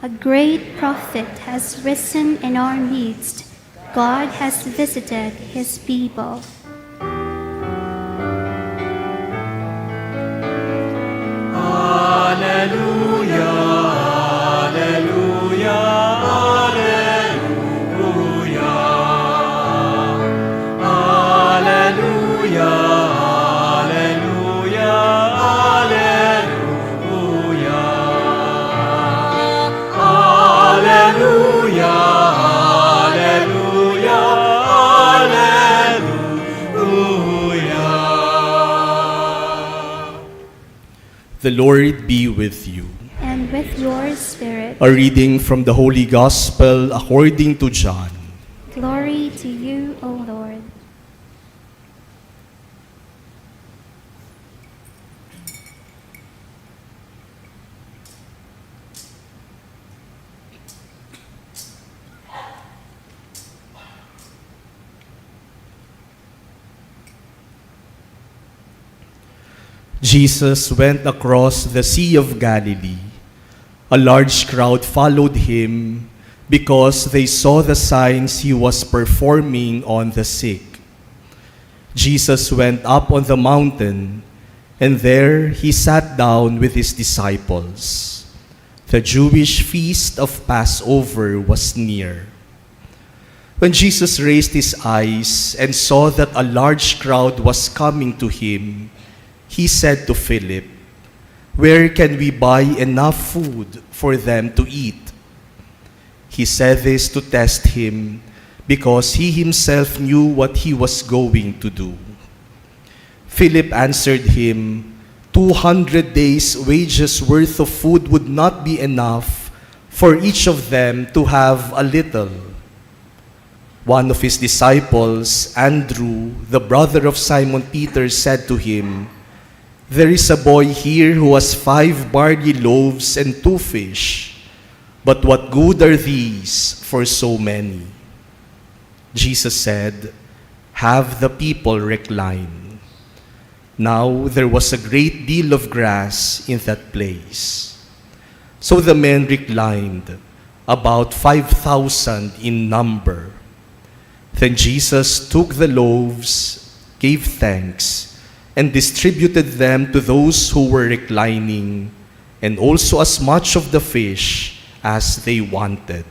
A great prophet has risen in our midst. God has visited his people. The Lord be with you. And with your spirit. A reading from the Holy Gospel according to John. Glory to you, O Lord. Jesus went across the Sea of Galilee. A large crowd followed him because they saw the signs he was performing on the sick. Jesus went up on the mountain, and there he sat down with his disciples. The Jewish feast of Passover was near. When Jesus raised his eyes and saw that a large crowd was coming to him, he said to Philip, "Where can we buy enough food for them to eat?" He said this to test him because he himself knew what he was going to do. Philip answered him, 200 days' wages worth of food would not be enough for each of them to have a little. One of his disciples, Andrew, the brother of Simon Peter, said to him, "There is a boy here who has 5 barley loaves and 2 fish. But what good are these for so many?" Jesus said, "Have the people recline." Now there was a great deal of grass in that place. So the men reclined, about 5,000 in number. Then Jesus took the loaves, gave thanks, and distributed them to those who were reclining, and also as much of the fish as they wanted.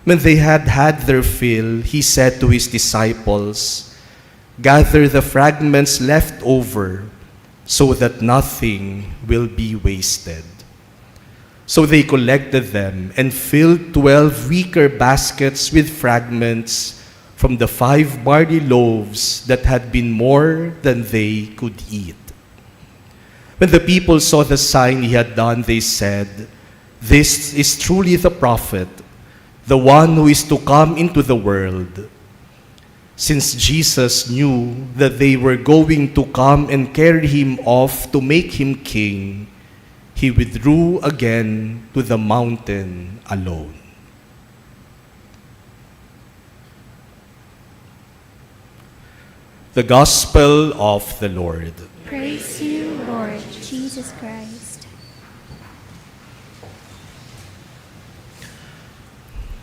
When they had had their fill, he said to his disciples, "Gather the fragments left over, so that nothing will be wasted." So they collected them and filled 12 wicker baskets with fragments from the 5 barley loaves that had been more than they could eat. When the people saw the sign he had done, they said, "This is truly the prophet, the one who is to come into the world." Since Jesus knew that they were going to come and carry him off to make him king, he withdrew again to the mountain alone. The Gospel of the Lord. Praise you, Lord Jesus Christ.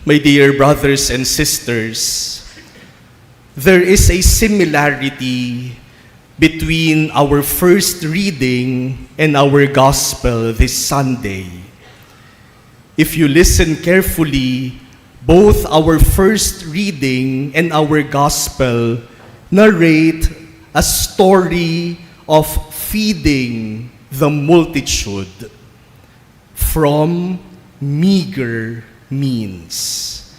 My dear brothers and sisters, there is a similarity between our first reading and our Gospel this Sunday. If you listen carefully, both our first reading and our Gospel narrate a story of feeding the multitude from meager means.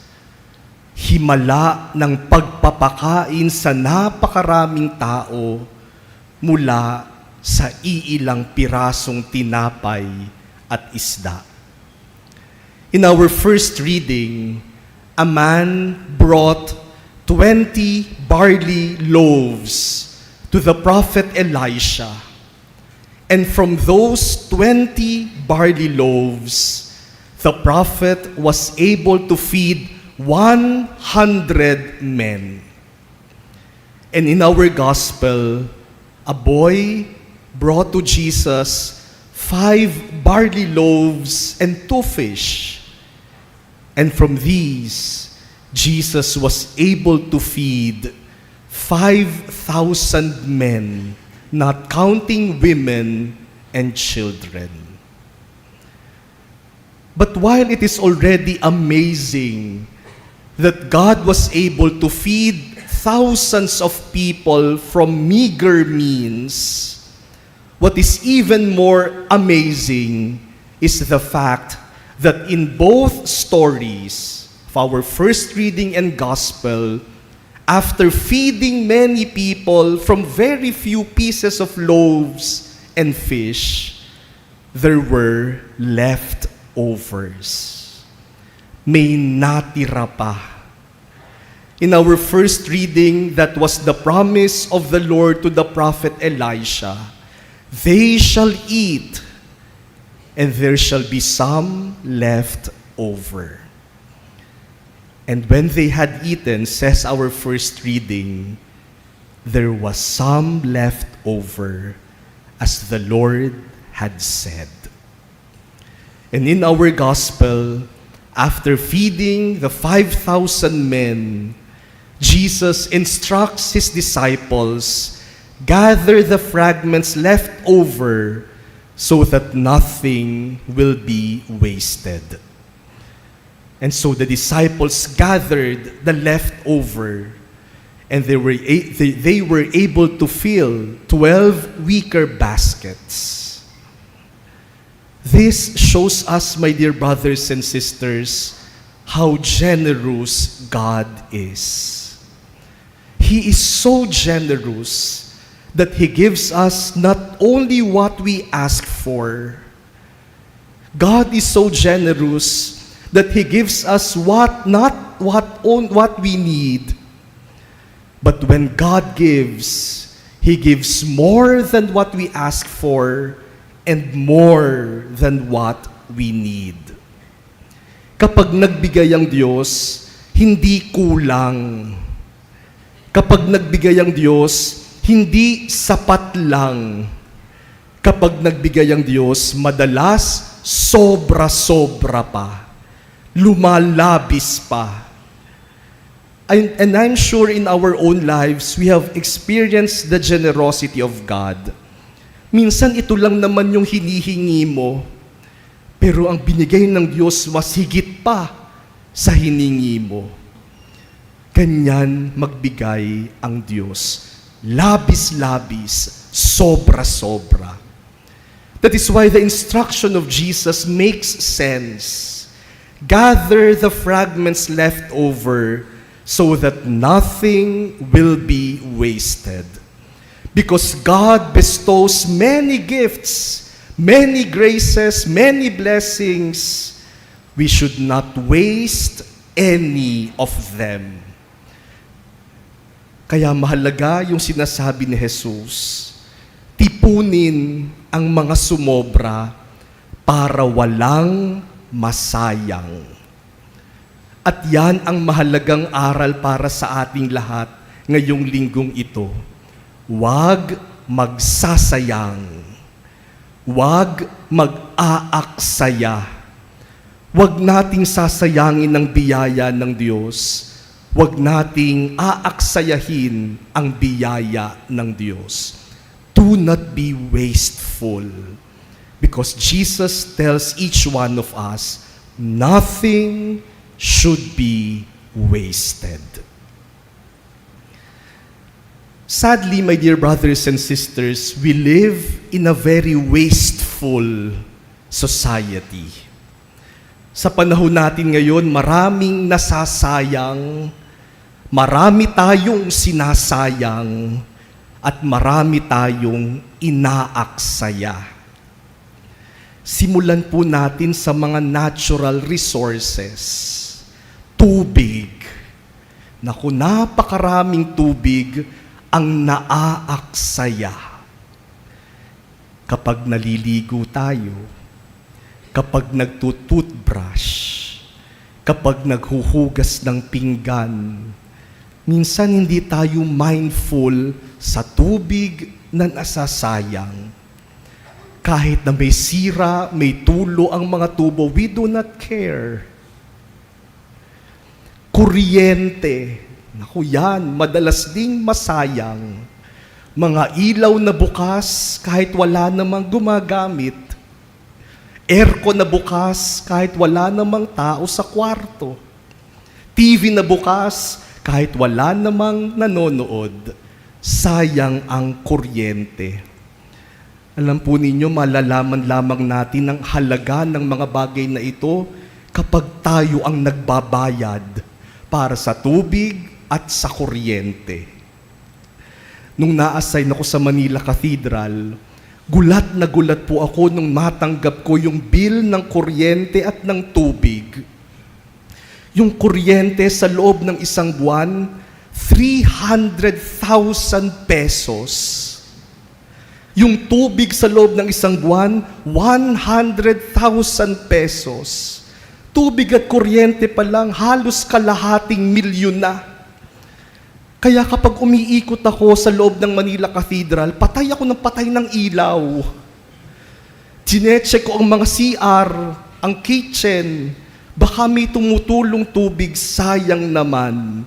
Himala ng pagpapakain sa napakaraming tao mula sa iilang pirasong tinapay at isda. In our first reading, a man brought 20 barley loaves to the prophet Elisha. And from those 20 barley loaves, the prophet was able to feed 100 men. And in our gospel, a boy brought to Jesus 5 barley loaves and 2 fish. And from these, Jesus was able to feed 5,000 men, not counting women and children. But while it is already amazing that God was able to feed thousands of people from meager means, what is even more amazing is the fact that in both stories of our first reading and gospel, after feeding many people from very few pieces of loaves and fish, there were leftovers. May natira pa. In our first reading, that was the promise of the Lord to the prophet Elisha. They shall eat, and there shall be some left over. And when they had eaten, says our first reading, there was some left over, as the Lord had said. And in our gospel, after feeding the 5,000 men, Jesus instructs his disciples, gather the fragments left over so that nothing will be wasted. And so the disciples gathered the leftover, and they were able to fill 12 wicker baskets. This shows us, my dear brothers and sisters, how generous God is. He is so generous that He gives us not only what we ask for. God is so generous that He gives us not what we need. But when God gives, He gives more than what we ask for and more than what we need. Kapag nagbigay ang Diyos, hindi kulang. Kapag nagbigay ang Diyos, hindi sapat lang. Kapag nagbigay ang Diyos, madalas sobra-sobra pa. Lumalabis pa. And I'm sure in our own lives, we have experienced the generosity of God. Minsan ito lang naman yung hinihingi mo, pero ang binigay ng Diyos mas higit pa sa hiningi mo. Ganyan magbigay ang Diyos. Labis-labis, sobra-sobra. That is why the instruction of Jesus makes sense. Gather the fragments left over so that nothing will be wasted. Because God bestows many gifts, many graces, many blessings. We should not waste any of them. Kaya mahalaga yung sinasabi ni Jesus, tipunin ang mga sumobra para walang masayang. At yan ang mahalagang aral para sa ating lahat ngayong linggong ito. Huwag magsasayang. Huwag mag-aaksaya. Huwag nating sasayangin ang biyaya ng Diyos. Huwag nating aaksayahin ang biyaya ng Diyos. Do not be wasteful. Because Jesus tells each one of us, nothing should be wasted. Sadly, my dear brothers and sisters, we live in a very wasteful society. Sa panahon natin ngayon, maraming nasasayang, marami tayong sinasayang, at marami tayong inaaksaya. Simulan po natin sa mga natural resources. Tubig. Naku, napakaraming tubig ang naaaksaya. Kapag naliligo tayo, kapag nagtututbrush, kapag naghuhugas ng pinggan, minsan hindi tayo mindful sa tubig na nasasayang. Kahit na may sira, may tulo ang mga tubo, we do not care. Kuryente, naku yan, madalas ding masayang. Mga ilaw na bukas kahit wala namang gumagamit. Aircon na bukas kahit wala namang tao sa kwarto. TV na bukas kahit wala namang nanonood. Sayang ang kuryente. Alam po ninyo, malalaman lamang natin ang halaga ng mga bagay na ito kapag tayo ang nagbabayad para sa tubig at sa kuryente. Nung na-assign ako sa Manila Cathedral, gulat na gulat po ako nung matanggap ko yung bill ng kuryente at ng tubig. Yung kuryente sa loob ng isang buwan, 300,000 pesos. Yung tubig sa loob ng isang buwan, 100,000 pesos. Tubig at kuryente pa lang, halos kalahating milyon na. Kaya kapag umiikot ako sa loob ng Manila Cathedral, patay ako ng patay ng ilaw. Chinecheck ko ang mga CR, ang kitchen. Baka may tumutulong tubig, sayang naman.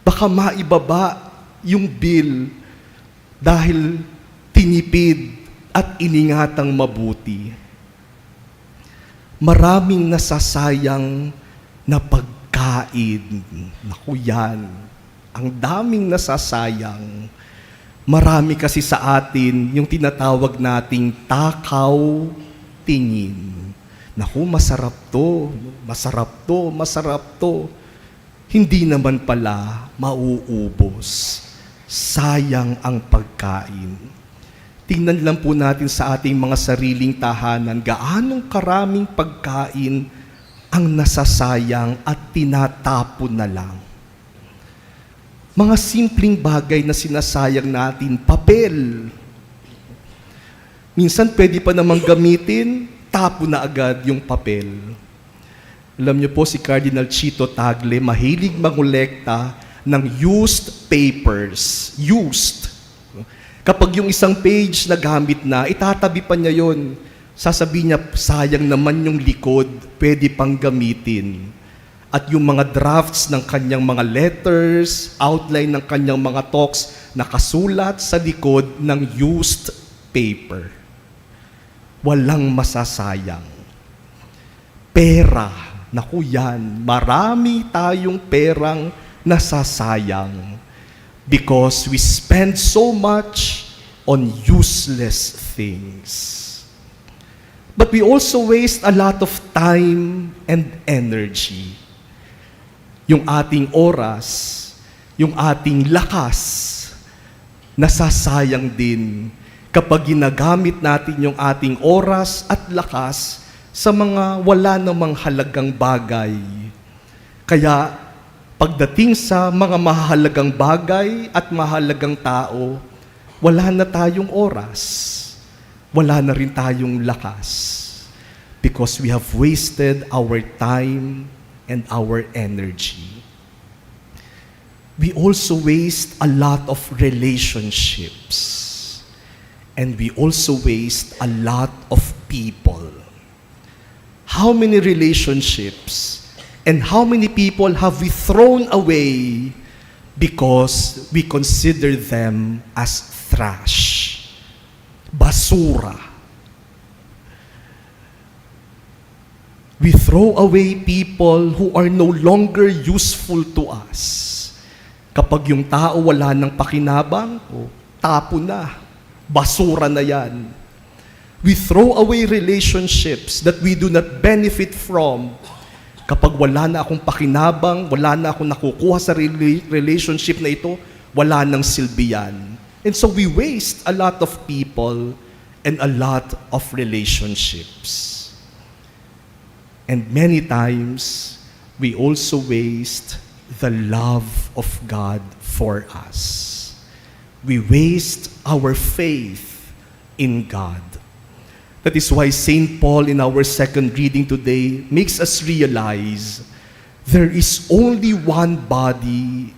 Baka maibaba yung bill dahil tinipid at iningatang mabuti. Maraming nasasayang na pagkain. Naku yan. Ang daming nasasayang. Marami kasi sa atin yung tinatawag nating takaw tingin. Naku, masarap to, masarap to, masarap to. Hindi naman pala mauubos. Sayang ang pagkain. Tingnan lang po natin sa ating mga sariling tahanan, gaanong karaming pagkain ang nasasayang at tinatapon na lang. Mga simpleng bagay na sinasayang natin, papel. Minsan pwede pa namang gamitin, tapo na agad yung papel. Alam niyo po si Cardinal Chito Tagle, mahilig mangolekta ng used papers. Used. Kapag yung isang page na gamit na, itatabi pa niya yon. Sasabihin niya, sayang naman yung likod, pwede pang gamitin. At yung mga drafts ng kanyang mga letters, outline ng kanyang mga talks, nakasulat sa likod ng used paper. Walang masasayang. Pera, naku yan, marami tayong perang nasasayang. Because we spend so much on useless things. But we also waste a lot of time and energy. Yung ating oras, yung ating lakas, nasasayang din kapag ginagamit natin yung ating oras at lakas sa mga wala namang halagang bagay. Kaya, pagdating sa mga mahalagang bagay at mahalagang tao, wala na tayong oras. Wala na rin tayong lakas. Because we have wasted our time and our energy. We also waste a lot of relationships. And we also waste a lot of people. How many relationships and how many people have we thrown away because we consider them as trash, basura? We throw away people who are no longer useful to us. Kapag yung tao wala ng pakinabang, tapo na, basura na yan. We throw away relationships that we do not benefit from. Kapag wala na akong pakinabang, wala na akong nakukuha sa relationship na ito, wala nang silbi yan. And so we waste a lot of people and a lot of relationships. And many times, we also waste the love of God for us. We waste our faith in God. That is why St. Paul in our second reading today makes us realize there is only one body,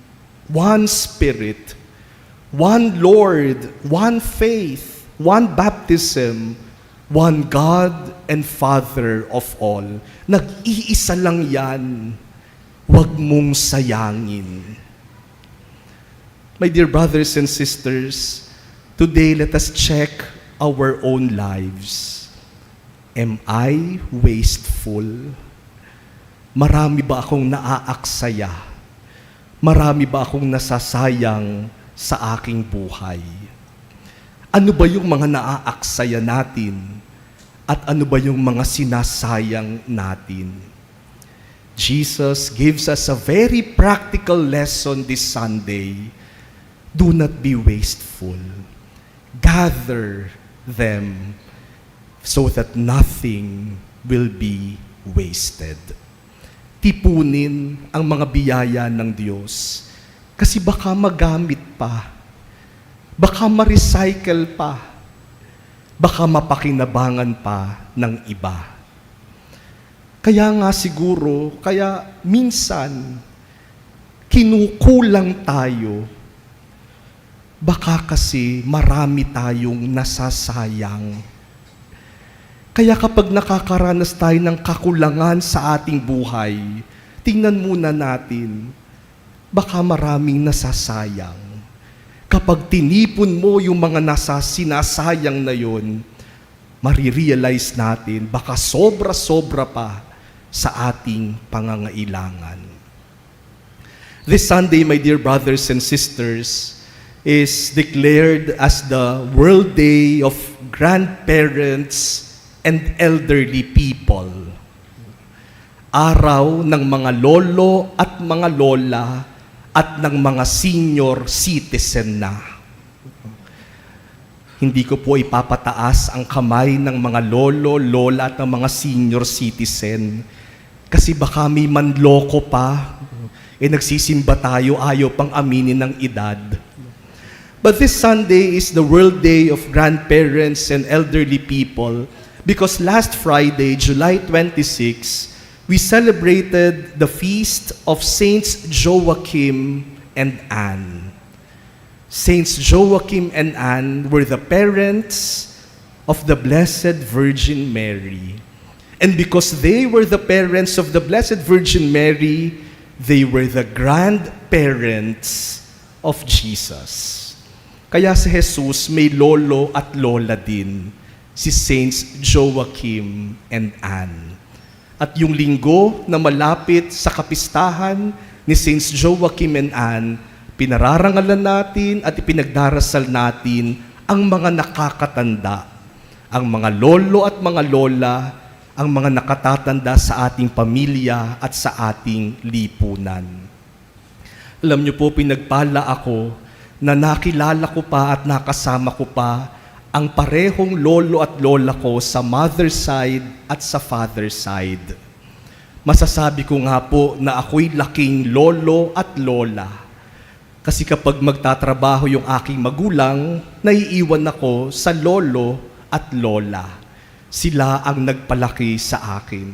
one Spirit, one Lord, one faith, one baptism, One God and Father of all. Nag-iisa lang yan. Huwag mong sayangin. My dear brothers and sisters, today let us check our own lives. Am I wasteful? Marami ba akong naaaksaya? Marami ba akong nasasayang sa aking buhay? Ano ba yung mga naaaksaya natin? At ano ba yung mga sinasayang natin? Jesus gives us a very practical lesson this Sunday. Do not be wasteful. Gather them so that nothing will be wasted. Tipunin ang mga biyaya ng Diyos kasi baka magamit pa, baka ma-recycle pa, baka mapakinabangan pa ng iba. Kaya nga siguro, kaya minsan, kinukulang tayo. Baka kasi marami tayong nasasayang. Kaya kapag nakakaranas tayo ng kakulangan sa ating buhay, tingnan muna natin, baka maraming nasasayang. Kapag tinipon mo yung mga sinasayang na yun, marirealize natin, baka sobra-sobra pa sa ating pangangailangan. This Sunday, my dear brothers and sisters, is declared as the World Day of Grandparents and Elderly People. Araw ng mga lolo at mga lola at ng mga senior citizen na. Hindi ko po ipapataas ang kamay ng mga lolo, lola at ng mga senior citizen kasi baka may manloko pa, nagsisimba tayo, ayaw pang aminin ng edad. But this Sunday is the World Day of Grandparents and Elderly People because last Friday, July 26, we celebrated the feast of Saints Joachim and Anne. Saints Joachim and Anne were the parents of the Blessed Virgin Mary. And because they were the parents of the Blessed Virgin Mary, they were the grandparents of Jesus. Kaya si Jesus may lolo at lola din, si Saints Joachim and Anne. At yung linggo na malapit sa kapistahan ni Saints Joachim and Anne, pinararangalan natin at ipinagdarasal natin ang mga nakakatanda, ang mga lolo at mga lola, ang mga nakatatanda sa ating pamilya at sa ating lipunan. Alam niyo po, pinagpala ako na nakilala ko pa at nakasama ko pa ang parehong lolo at lola ko sa mother side at sa father side. Masasabi ko nga po na ako'y laking lolo at lola. Kasi kapag magtatrabaho yung aking magulang, naiiwan ako sa lolo at lola. Sila ang nagpalaki sa akin.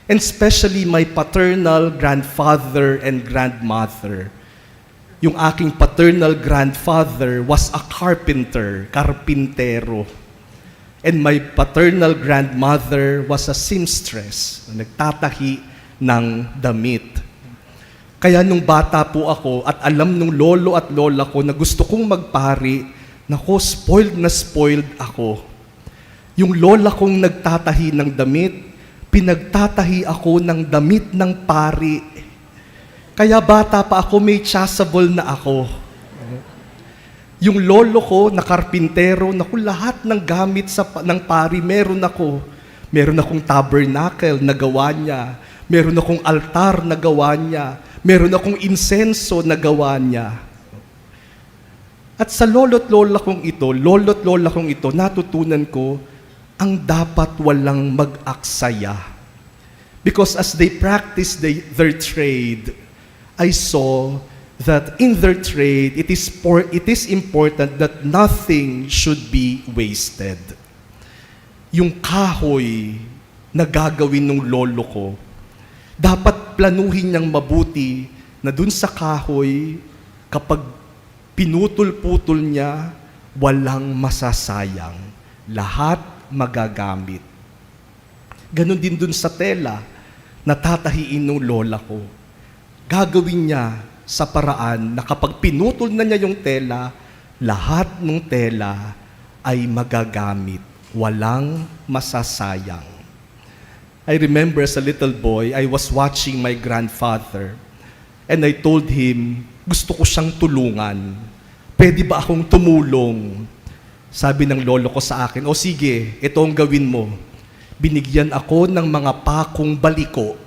And especially my paternal grandfather and grandmother. Yung aking paternal grandfather was a karpintero. And my paternal grandmother was a seamstress, nagtatahi ng damit. Kaya nung bata po ako at alam nung lolo at lola ko na gusto kong magpari, nako, spoiled na spoiled ako. Yung lola kong nagtatahi ng damit, pinagtatahi ako ng damit ng pari. Kaya bata pa ako, may chasuble na ako. Yung lolo ko na karpintero, naku, lahat ng gamit ng pari meron ako. Meron akong tabernacle na gawa niya. Meron akong altar na gawa niya. Meron akong insenso na gawa niya. At sa lolo't lola kong ito, natutunan ko ang dapat walang mag-aksaya. Because as they practice their trade, I saw that in their trade, it is important that nothing should be wasted. Yung kahoy na gagawin ng lolo ko, dapat planuhin niyang mabuti na dun sa kahoy, kapag pinutol-putol niya, walang masasayang. Lahat magagamit. Ganon din dun sa tela na tatahiin ng lola ko. Gagawin niya sa paraan na kapag pinutol na niya yung tela, lahat ng tela ay magagamit. Walang masasayang. I remember as a little boy, I was watching my grandfather and I told him, gusto ko siyang tulungan. Pwede ba akong tumulong? Sabi ng lolo ko sa akin, o sige, ito ang gawin mo. Binigyan ako ng mga pakong baliko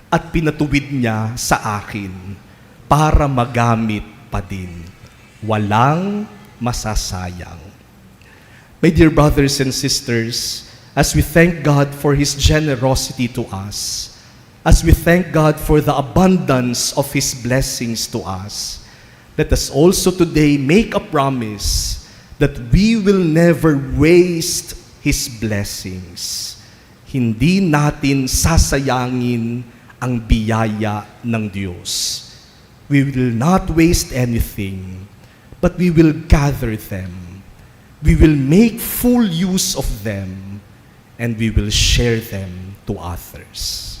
at pinatuwid niya sa akin para magamit pa din. Walang masasayang. My dear brothers and sisters, as we thank God for His generosity to us, as we thank God for the abundance of His blessings to us, let us also today make a promise that we will never waste His blessings. Hindi natin sasayangin ang biyaya ng Diyos. We will not waste anything, but we will gather them. We will make full use of them, and we will share them to others.